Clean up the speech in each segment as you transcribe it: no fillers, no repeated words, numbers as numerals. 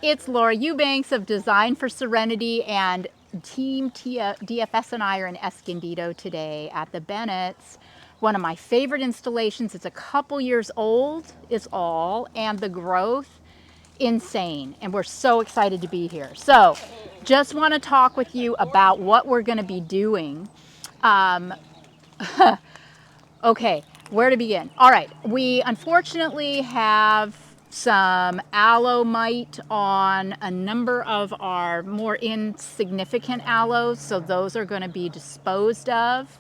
It's Laura Eubanks of Design for Serenity, and Team DFS and I are in Escondido today at the Bennett's. One of my favorite installations. It's a couple years old, is all, and the growth, insane. And we're so excited to be here. So, just want to talk with you about what we're going to be doing. Um, Okay, where to begin? All right, we unfortunately have some aloe mite on a number of our more insignificant aloes, so those are going to be disposed of.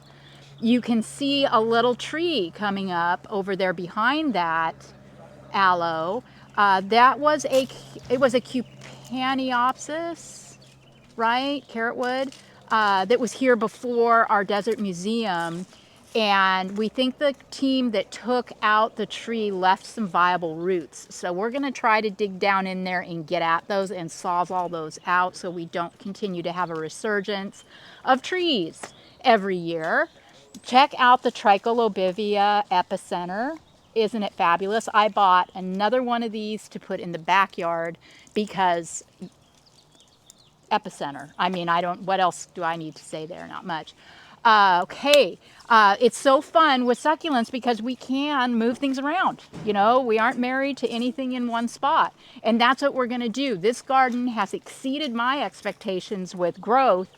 You can see a little tree coming up over there behind that aloe. It was a Cupaniopsis, right? Carrotwood, that was here before our desert museum. And we think the team that took out the tree left some viable roots. So we're going to try to dig down in there and get at those and all those out so we don't continue to have a resurgence of trees every year. Check out the Tricolobivia epicenter. Isn't it fabulous? I bought another one of these to put in the backyard because epicenter. I mean, what else do I need to say there? Not much. Okay. It's so fun with succulents because we can move things around. You know, we aren't married to anything in one spot. And that's what we're going to do. This garden has exceeded my expectations with growth.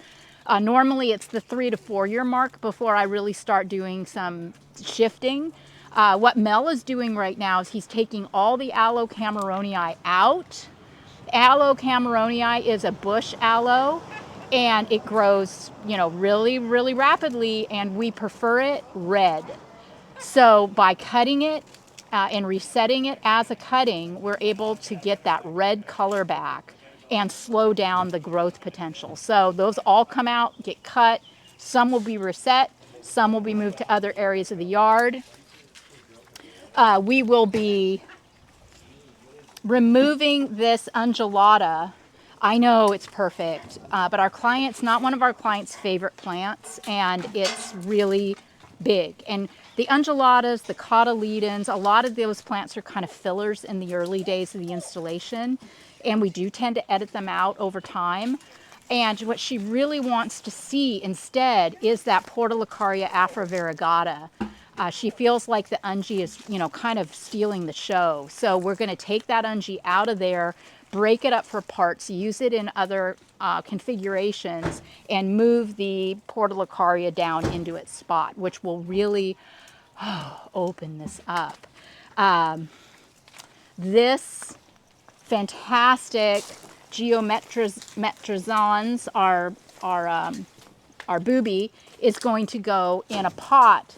Normally it's the 3 to 4 year mark before I really start doing some shifting. What Mel is doing right now is he's taking all the Aloe Cameronii out. Aloe Cameronii is a bush aloe, and it grows, really, really rapidly, and we prefer it red. So by cutting it and resetting it as a cutting, we're able to get that red color back and slow down the growth potential. So those all come out, get cut. Some will be reset. Some will be moved to other areas of the yard. We will be removing this undulata. I know it's perfect, but not one of our clients' favorite plants, and it's really big. And the undulatas, the cotyledons, a lot of those plants are kind of fillers in the early days of the installation, and we do tend to edit them out over time. And what she really wants to see instead is that Portulacaria afrovariegata. She feels like the ungi is, kind of stealing the show. So we're going to take that ungi out of there, break it up for parts, use it in other configurations, and move the Portulacaria down into its spot, which will really open this up. This fantastic geometrizans, our booby, is going to go in a pot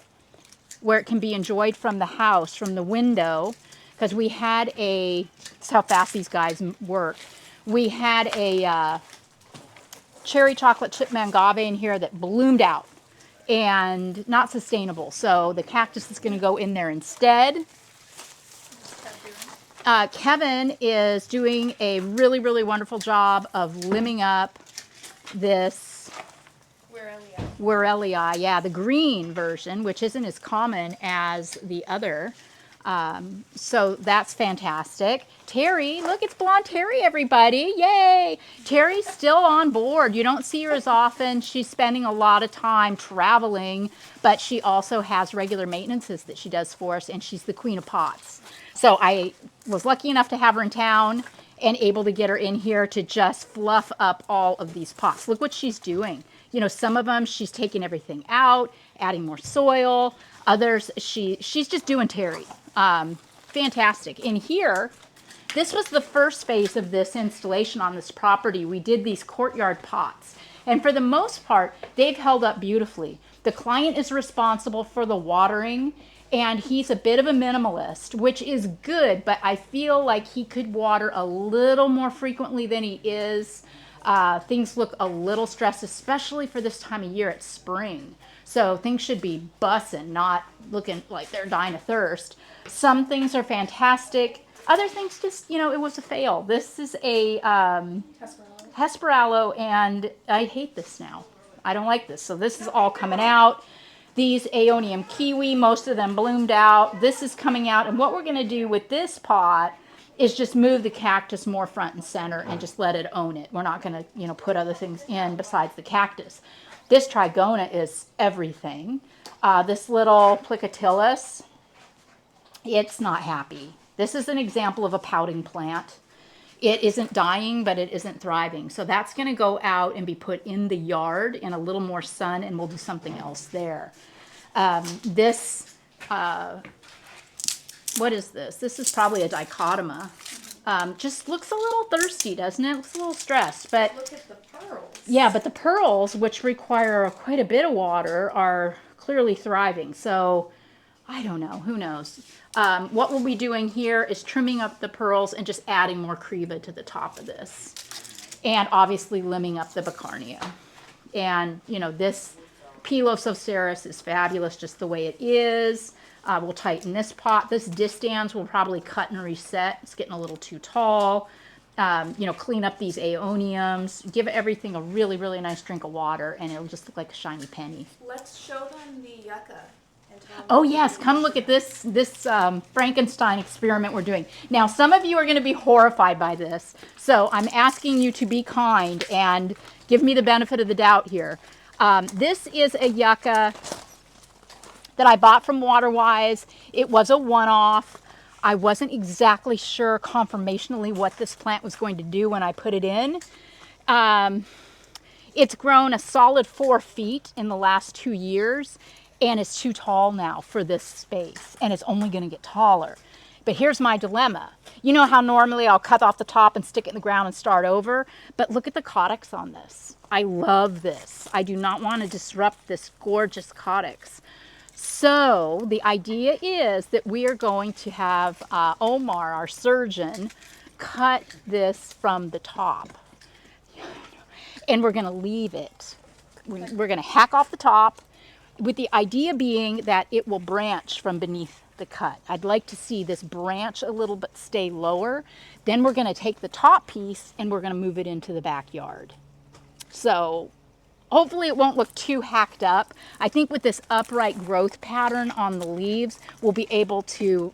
where it can be enjoyed from the house, from the window, because we had that's how fast these guys work. We had a cherry chocolate chip mangave in here that bloomed out and not sustainable. So the cactus is going to go in there instead. Kevin is doing a really, really wonderful job of limbing up this Wirelii, yeah, the green version, which isn't as common as the other. So that's fantastic. Terry, look, it's blonde Terry, everybody. Yay! Terry's still on board. You don't see her as often. She's spending a lot of time traveling, but she also has regular maintenances that she does for us, and she's the queen of pots. So I was lucky enough to have her in town and able to get her in here to just fluff up all of these pots. Look what she's doing. Some of them she's taking everything out, adding more soil. Others, she's just doing Terry. Fantastic. In here, this was the first phase of this installation on this property. We did these courtyard pots. And for the most part, they've held up beautifully. The client is responsible for the watering, and he's a bit of a minimalist, which is good, but I feel like he could water a little more frequently than he is. Things look a little stressed, especially for this time of year. It's spring. So things should be bussin', not looking like they're dying of thirst. Some things are fantastic. Other things just, it was a fail. This is a Hesperaloe, and I hate this now. I don't like this. So this is all coming out. These Aeonium kiwi, most of them bloomed out. This is coming out. And what we're going to do with this pot is just move the cactus more front and center and just let it own it. We're not going to, you know, put other things in besides the cactus. This trigona is everything. This little plicatillus, it's not happy. This is an example of a pouting plant. It isn't dying, but it isn't thriving. So that's going to go out and be put in the yard in a little more sun, and we'll do something else there. This, what is this? This is probably a dichotoma. Just looks a little thirsty, doesn't it? Looks a little stressed. But look at the pearls. Yeah, but the pearls, which require quite a bit of water, are clearly thriving. So I don't know. Who knows? What we'll be doing here is trimming up the pearls and just adding more creva to the top of this. And obviously limbing up the Bacarnia. And, you know, this Pilosoceras is fabulous just the way it is. We'll tighten this pot. This distans we'll probably cut and reset. It's getting a little too tall. You know, clean up these aeoniums. Give everything a really, really nice drink of water, and it'll just look like a shiny penny. Let's show them the yucca. Oh yes, come look at this Frankenstein experiment we're doing. Now, some of you are going to be horrified by this, so I'm asking you to be kind and give me the benefit of the doubt here. This is a yucca that I bought from Waterwise. It was a one-off. I wasn't exactly sure conformationally what this plant was going to do when I put it in. It's grown a solid 4 feet in the last 2 years. And it's too tall now for this space, and it's only going to get taller. But here's my dilemma. You know how normally I'll cut off the top and stick it in the ground and start over? But look at the caudex on this. I love this. I do not want to disrupt this gorgeous caudex. So the idea is that we are going to have Omar, our surgeon, cut this from the top. And we're going to leave it. We're going to hack off the top, with the idea being that it will branch from beneath the cut. I'd like to see this branch a little bit, stay lower. Then we're going to take the top piece and we're going to move it into the backyard. So hopefully it won't look too hacked up. I think with this upright growth pattern on the leaves, we'll be able to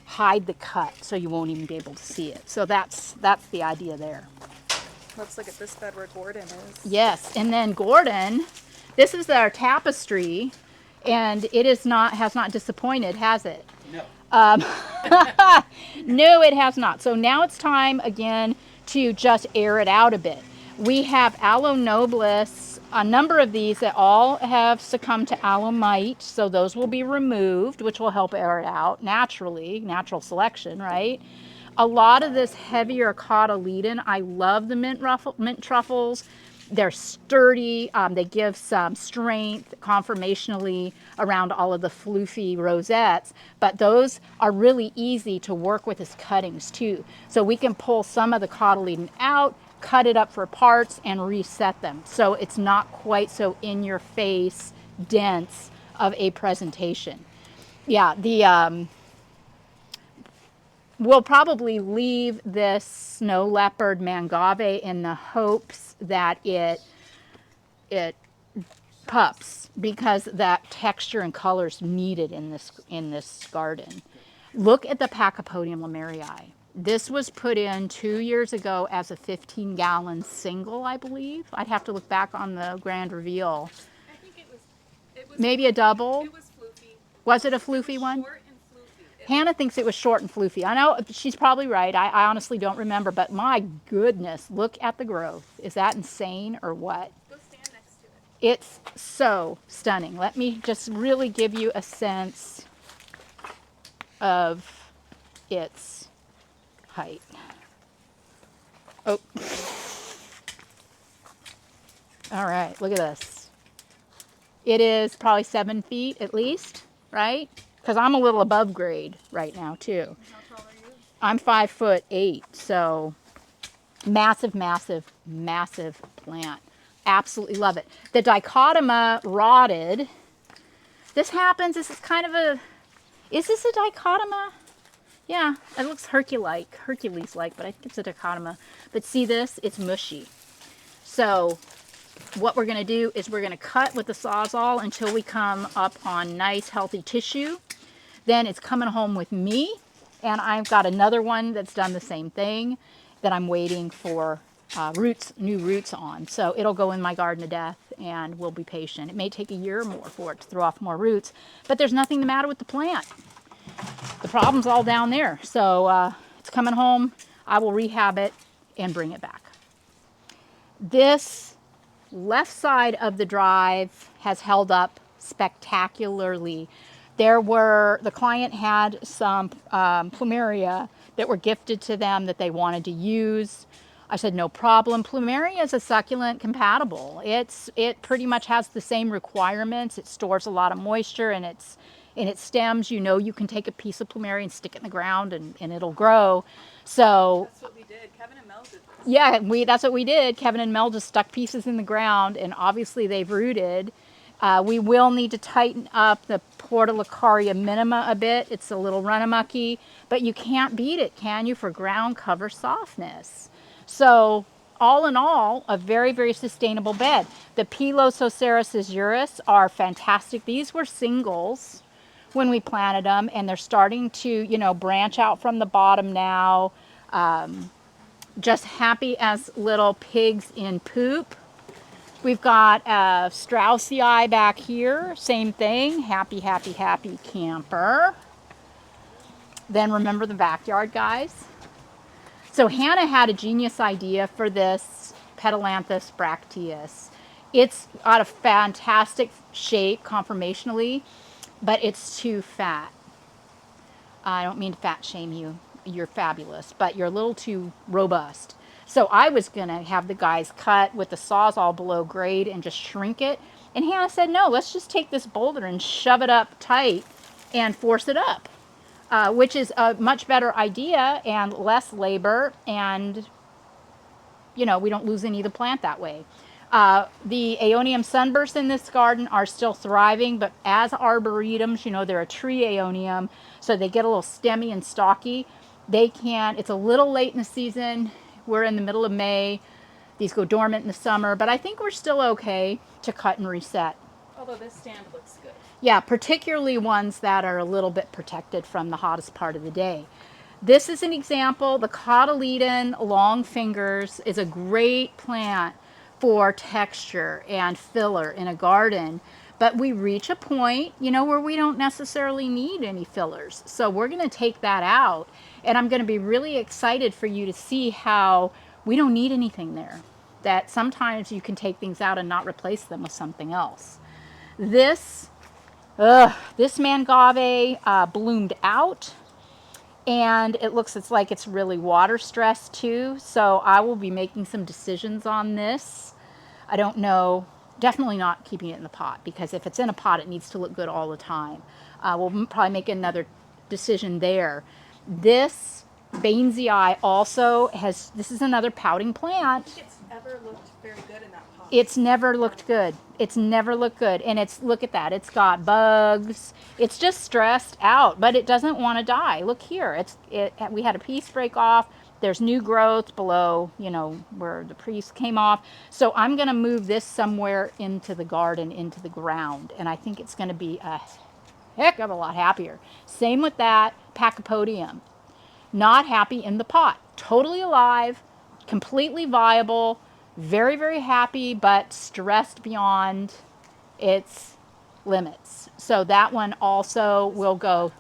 hide the cut so you won't even be able to see it. So that's the idea there. Let's look at this bed where Gordon is. Yes, and then Gordon, this is our tapestry, and it has not disappointed, has it? No. No, it has not. So now it's time again to just air it out a bit. We have Aloe nobilis, a number of these that all have succumbed to aloe mite, so those will be removed, which will help air it out naturally, natural selection, right? A lot of this heavier cotyledon. I love the mint truffles. They're sturdy. They give some strength conformationally around all of the floofy rosettes, but those are really easy to work with as cuttings too. So we can pull some of the cotyledon out, cut it up for parts, and reset them. So it's not quite so in your face, dense of a presentation. Yeah, we'll probably leave this snow leopard mangave in the hopes that it pups, because that texture and color is needed in this garden. Look at the Pachypodium lemurei. This was put in 2 years ago as a 15-gallon single, I believe. I'd have to look back on the grand reveal. I think it was Maybe a double. It was floofy. Was it a floofy one? Short and floofy. Hannah thinks it was short and floofy. I know she's probably right. I honestly don't remember, but my goodness, look at the growth. Is that insane or what? Go stand next to it. It's so stunning. Let me just really give you a sense of its height. Oh. All right, look at this. It is probably 7 feet at least, right? Because I'm a little above grade right now too. How tall are you? I'm 5'8", so massive, massive, massive plant. Absolutely love it. The dichotoma rotted. This happens. This is kind of a, is this a dichotoma? Yeah, it looks Hercules-like, but I think it's a dichotoma. But see this? It's mushy. So what we're going to do is we're going to cut with the Sawzall until we come up on nice, healthy tissue. Then it's coming home with me, And I've got another one that's done the same thing that I'm waiting for new roots on. So it'll go in my garden of death, and we'll be patient. It may take a year or more for it to throw off more roots, but there's nothing the matter with the plant. The problem's all down there. So it's coming home. I will rehab it and bring it back. This left side of the drive has held up spectacularly. The client had some plumeria that were gifted to them that they wanted to use. I said, no problem. Plumeria is a succulent compatible. It pretty much has the same requirements. It stores a lot of moisture in its stems. You know, you can take a piece of plumeria and stick it in the ground and it'll grow. So That's what we did. Kevin and Mel did this. yeah, that's what we did. Kevin and Mel just stuck pieces in the ground, and obviously they've rooted. We will need to tighten up the Portulacaria minima a bit. It's a little run-amucky, but you can't beat it, can you, for ground cover softness? So all in all, a very, very sustainable bed. The Pilosoceras azuris are fantastic. These were singles when we planted them, and they're starting to, you know, branch out from the bottom now. Just happy as little pigs in poop. We've got Straussii back here, same thing, happy, happy, happy camper. Then remember the backyard, guys. So Hannah had a genius idea for this Petalanthus bracteus. It's got a fantastic shape conformationally, but it's too fat. I don't mean to fat shame you. You're fabulous, but you're a little too robust. So I was going to have the guys cut with the sawzall below grade and just shrink it. And Hannah said, no, let's just take this boulder and shove it up tight and force it up, which is a much better idea and less labor. And, you know, we don't lose any of the plant that way. The Aeonium sunbursts in this garden are still thriving, but as arboretums, you know, they're a tree Aeonium, so they get a little stemmy and stalky. It's a little late in the season. We're in the middle of May. These go dormant in the summer, but I think we're still okay to cut and reset. Although this stand looks good. Yeah, particularly ones that are a little bit protected from the hottest part of the day. This is an example. The cotyledon long fingers is a great plant for texture and filler in a garden, but we reach a point, you know, where we don't necessarily need any fillers. So we're going to take that out, and I'm going to be really excited for you to see how we don't need anything there. That sometimes you can take things out and not replace them with something else. This Mangave bloomed out, and it's like it's really water stressed too. So I will be making some decisions on this. I don't know, definitely not keeping it in the pot, because if it's in a pot, it needs to look good all the time. We'll probably make another decision there. This Bainesii also this is another pouting plant. I don't think it's ever looked very good in that pot. It's never looked good. It's never looked good. And look at that. It's got bugs. It's just stressed out, but it doesn't want to die. Look here. We had a piece break off. There's new growth below, you know, where the piece came off. So I'm going to move this somewhere into the garden, into the ground. And I think it's going to be a heck of a lot happier. Same with that Pachypodium. Not happy in the pot. Totally alive, completely viable, very, very happy, but stressed beyond its limits. So that one also will go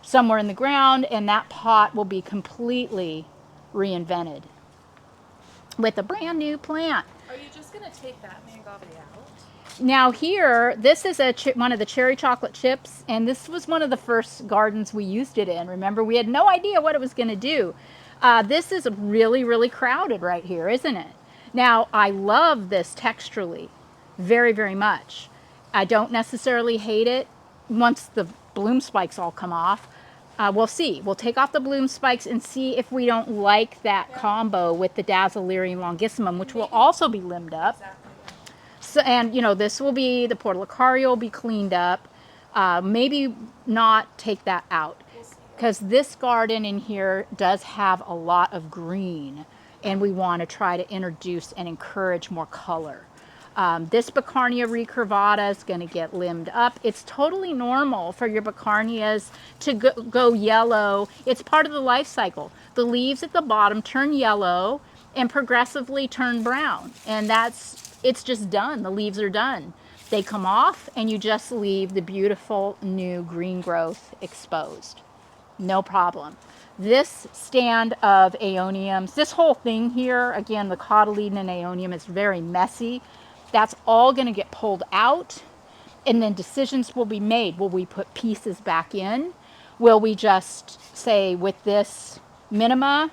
somewhere in the ground, and that pot will be completely reinvented with a brand new plant. Are you just going to take that Mangave out? Now here, this is one of the cherry chocolate chips, and this was one of the first gardens we used it in. Remember, we had no idea what it was going to do. This is really, really crowded right here, isn't it? Now, I love this texturally very, very much. I don't necessarily hate it once the bloom spikes all come off. We'll see. We'll take off the bloom spikes and see if we don't like that combo with the Dazzlerium longissimum, which will also be limbed up. Exactly. So, and, you know, this will be, the Portulacaria will be cleaned up. Maybe not take that out, because this garden in here does have a lot of green, and we want to try to introduce and encourage more color. This Baccarnia recurvata is going to get limbed up. It's totally normal for your Baccarnias to go yellow. It's part of the life cycle. The leaves at the bottom turn yellow and progressively turn brown. And it's just done. The leaves are done. They come off and you just leave the beautiful new green growth exposed. No problem. This stand of aeoniums, this whole thing here, again, the cotyledon and aeonium is very messy. That's all going to get pulled out, and then decisions will be made. Will we put pieces back in? Will we just say with this minima,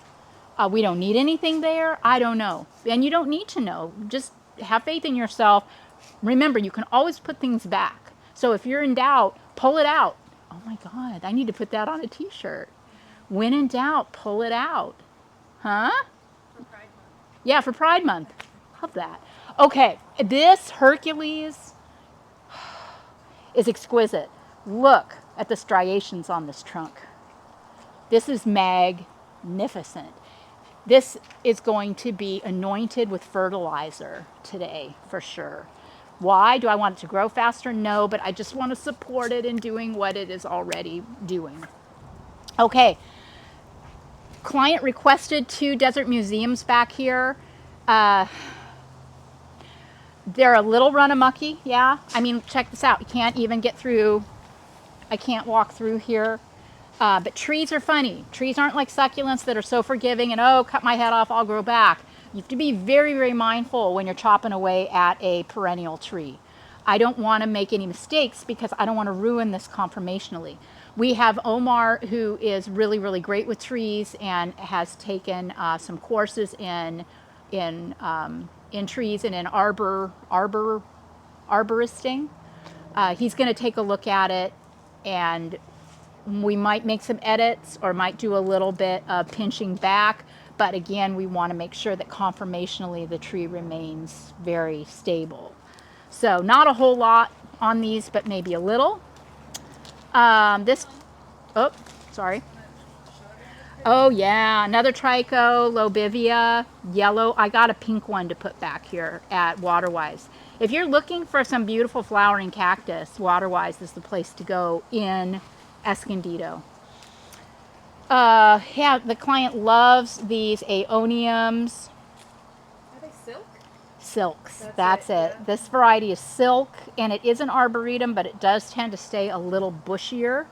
we don't need anything there? I don't know. And you don't need to know. Just have faith in yourself. Remember, you can always put things back. So if you're in doubt, pull it out. Oh my God, I need to put that on a t-shirt. When in doubt, pull it out. Huh? For Pride Month. Yeah, for Pride Month. Love that. Okay, this Hercules is exquisite. Look at the striations on this trunk. This is magnificent. This is going to be anointed with fertilizer today, for sure. Why? Do I want it to grow faster? No, but I just want to support it in doing what it is already doing. Okay. Client requested 2 desert museums back here. They're a little run-amucky, yeah. I mean, check this out. You can't even get through. I can't walk through here. But trees are funny. Trees aren't like succulents that are so forgiving and, oh, cut my head off, I'll grow back. You have to be very, very mindful when you're chopping away at a perennial tree. I don't want to make any mistakes because I don't want to ruin this conformationally. We have Omar, who is really, really great with trees and has taken some courses in trees and in arboristing. He's going to take a look at it, and we might make some edits or might do a little bit of pinching back. But again, we want to make sure that conformationally the tree remains very stable. So not a whole lot on these, but maybe a little. Sorry. Oh yeah, another tricho, lobivia, yellow. I got a pink one to put back here at Waterwise. If you're looking for some beautiful flowering cactus, Waterwise is the place to go in Escondido. Yeah, the client loves these aeoniums. Are they silk? Silks, that's it. Yeah. This variety is silk, and it is an arboretum, but it does tend to stay a little bushier.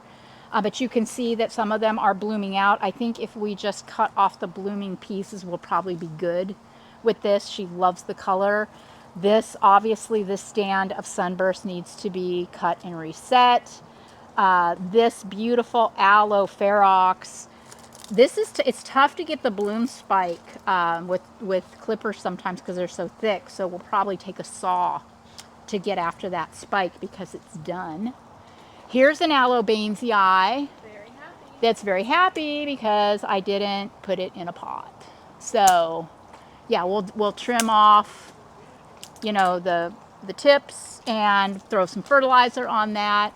But you can see that some of them are blooming out. I think if we just cut off the blooming pieces, we'll probably be good with this. She loves the color. This, obviously, this stand of Sunburst needs to be cut and reset. This beautiful Aloe ferox. This is it's tough to get the bloom spike with clippers sometimes because they're so thick. So we'll probably take a saw to get after that spike because it's done. Here's an Aloe Bainesii Very happy. that's very happy because I didn't put it in a pot. So yeah, we'll trim off, you know, the tips and throw some fertilizer on that.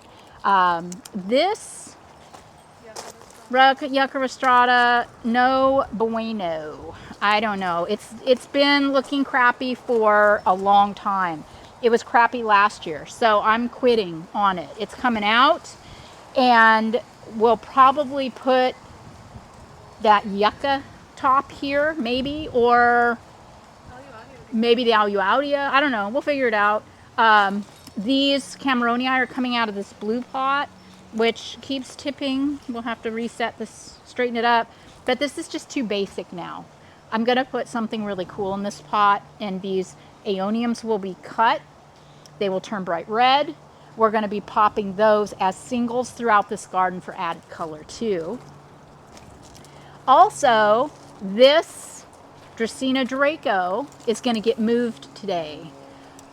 This Yucca Rostrata, no bueno. I don't know. It's been looking crappy for a long time. It was crappy last year, so I'm quitting on it. It's coming out, and we'll probably put that yucca top here, maybe, or maybe the Aluaudia. I don't know. We'll figure it out. These Cameronii are coming out of this blue pot, which keeps tipping. We'll have to reset this, straighten it up. But this is just too basic now. I'm going to put something really cool in this pot, and these aeoniums will be cut. They will turn bright red. We're going to be popping those as singles throughout this garden for added color too. Also, this Dracaena Draco is going to get moved today.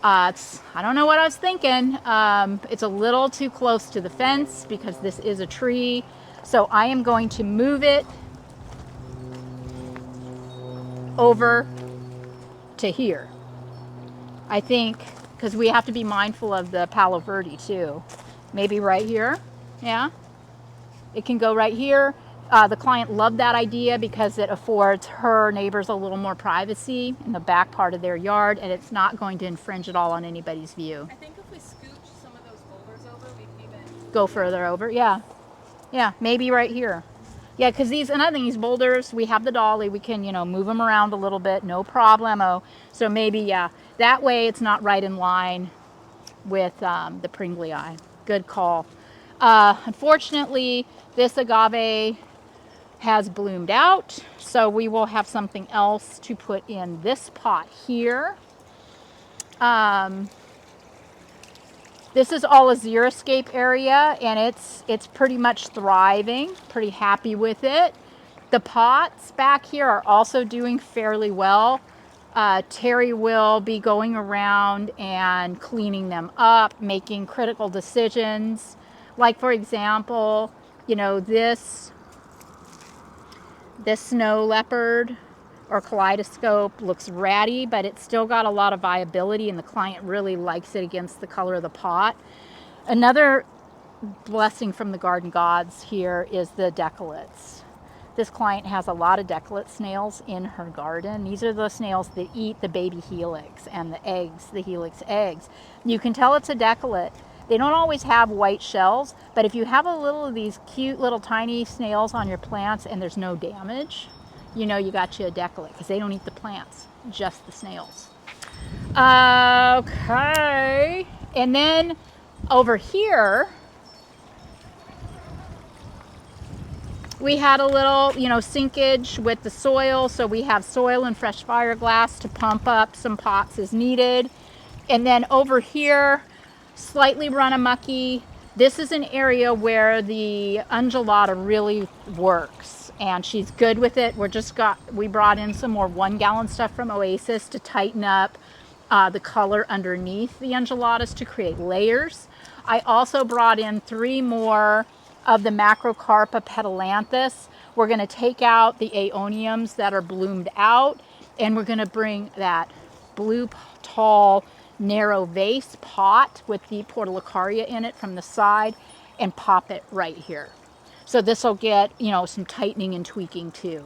I don't know what I was thinking. It's a little too close to the fence because this is a tree. So I am going to move it over to here. I think because we have to be mindful of the Palo Verde too. Maybe right here. Yeah. It can go right here. The client loved that idea because it affords her neighbors a little more privacy in the back part of their yard, and it's not going to infringe at all on anybody's view. I think if we scooch some of those boulders over, we can even Go further over, yeah. Yeah, maybe right here. Yeah, because another thing, these boulders, we have the dolly, we can, move them around a little bit, no problemo. So maybe, yeah, that way it's not right in line with the Pringlei. Good call. Unfortunately, this agave has bloomed out, so we will have something else to put in this pot here. This is all a xeriscape area, and it's pretty much thriving, pretty happy with it. The pots back here are also doing fairly well. Terry will be going around and cleaning them up, making critical decisions. Like, for example, this snow leopard or kaleidoscope looks ratty, but it's still got a lot of viability, and the client really likes it against the color of the pot. Another blessing from the garden gods here is the decollates. This client has a lot of decolate snails in her garden. These are the snails that eat the baby helix and the eggs, the helix eggs. You can tell it's a decolate. They don't always have white shells, but if you have a little of these cute little tiny snails on your plants and there's no damage, you got you a decolate, because they don't eat the plants, just the snails. Okay, and then over here, we had a little, sinkage with the soil, so we have soil and fresh fiberglass to pump up some pots as needed. And then over here, slightly run-a-mucky. This is an area where the undulata really works, and she's good with it. We brought in some more 1-gallon stuff from Oasis to tighten up the color underneath the undulatas to create layers. I also brought in 3 more of the Macrocarpa petalanthus. We're going to take out the aeoniums that are bloomed out, and we're going to bring that blue tall narrow vase pot with the portulacaria in it from the side and pop it right here. So this will get, some tightening and tweaking too.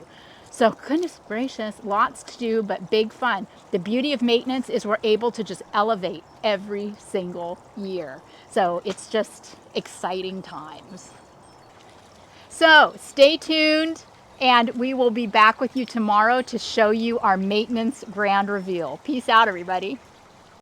So goodness gracious, lots to do, but big fun. The beauty of maintenance is we're able to just elevate every single year. So it's just exciting times. So stay tuned, and we will be back with you tomorrow to show you our maintenance grand reveal. Peace out, everybody.